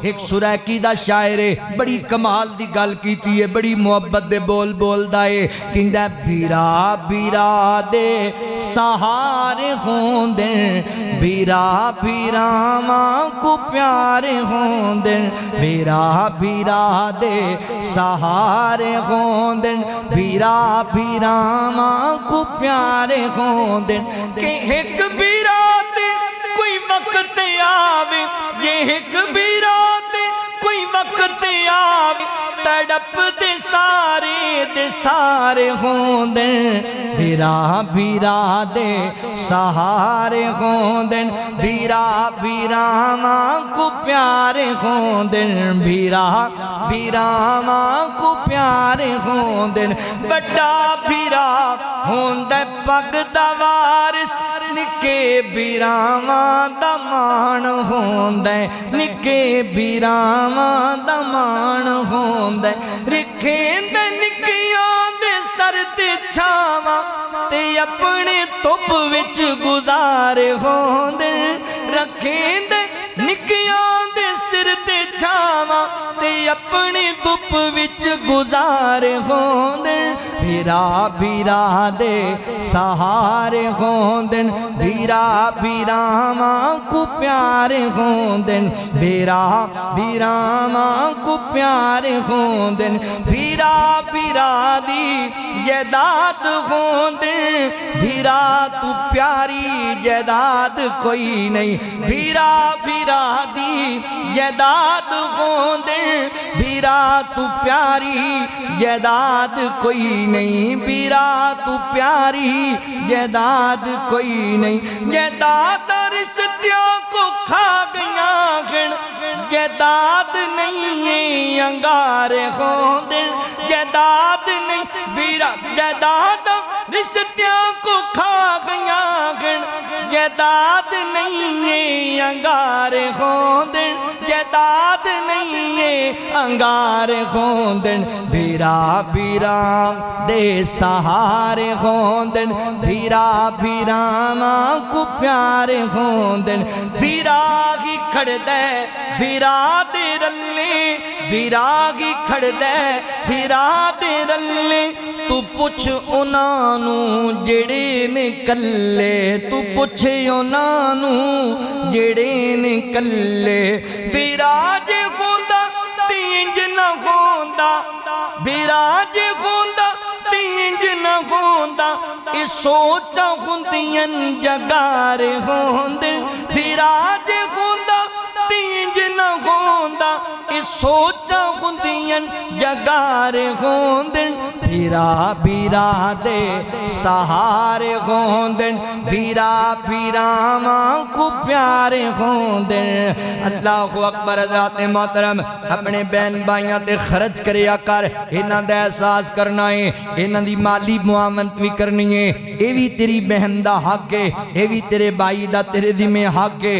एक सुरैकी दा शायर है, बड़ी कमाल दी गल कीती है, बड़ी मुहब्बत दे बोल बोलदा है। कहंदा बीरा बीरा दे सहारे होंदे, बीरा बीरावां को प्यारे होंदे, बीरा बीरा दे सहारे होंदे, बीरा बीरावां को प्यारे होंदे। कि एक बीरा दे कोई वक्त आवे, जे एक बीरा दे कोई वक्त आवे, तड़प दे सारे होंदे, बीरा बीरा दे सहारे होंदे, बीरा बीरावां को प्यारे होंदे, बीरा बीरावां को प्यारे होंदे। बड़ा बीरा होंदा पग दा वारिस, निके बीरावां दा मान होंदा, निके बीरावां दा मान होंदा। रखेंदे निकियां दे सर ते छावां, ते अपने धुप विच गुजारे होंदे, रखेंदे निकियां दे सिर ते छावां, ते अपने धुप विच गुजारे होंदे। बीरा बीरा दे सहारे होंदे, बीरा बीरावां को प्यारे होंदे, बीरा बीरावां को प्यारे होंदे। बीरा बीरा दी जैदाद होंदे, बीरा तू प्यारी जैदाद कोई नहीं, बीरा बीरा दी जैदाद होंदे, बीरा तू प्यारी जैदाद कोई नहीं, बीरा तू प्यारी जैदाद कोई नहीं। जैदाद रिश्तियों को खा गया गण, जैदाद नहीं है अंगारे होंदे, जैदाद नहीं बीरा, जैदाद रिश्तियों को खा गया गण, जैदाद नहीं है अंगारे होंदे, जैदाद नहीं है अंगारे होंदे। बीरा बीरा दे सहारे होंदे, बीरा बीरावां को प्यारे होंदे। बीरा ही खड़दे बीरा दे रल्ले, बीरा ही खड़दे बीरा दे रल्ले। तू पुछ उन्हां नूं जेड़े ने कल्ले, तू पुछ उन्हां नूं जेड़े ने कल्ले। बीरा जे होंदा ते इंज ना होंदा, बीरा जे होंदा ते इंज ना होंदा, ए सोचां हुंदियां जगारे होंदे। बीरा जे होंदा ते इंज ना होंदा, ए सोचां हुंदियां जगारे होंदे। बीरा बीरा दे सहारे होंदे, बीरा बीरावां को प्यारे होंदे। अल्लाहु अकबर। हज़रात मोहतरम अपने बहन भाइयों ते खर्च करिया कर, इन्हां दा एहसास करना है, इन्हां दी माली मुआवनत भी करनी है। ये भी तेरी बहन दा हक है, ये भी तेरे भाई दा तेरे जिम्मे हक है।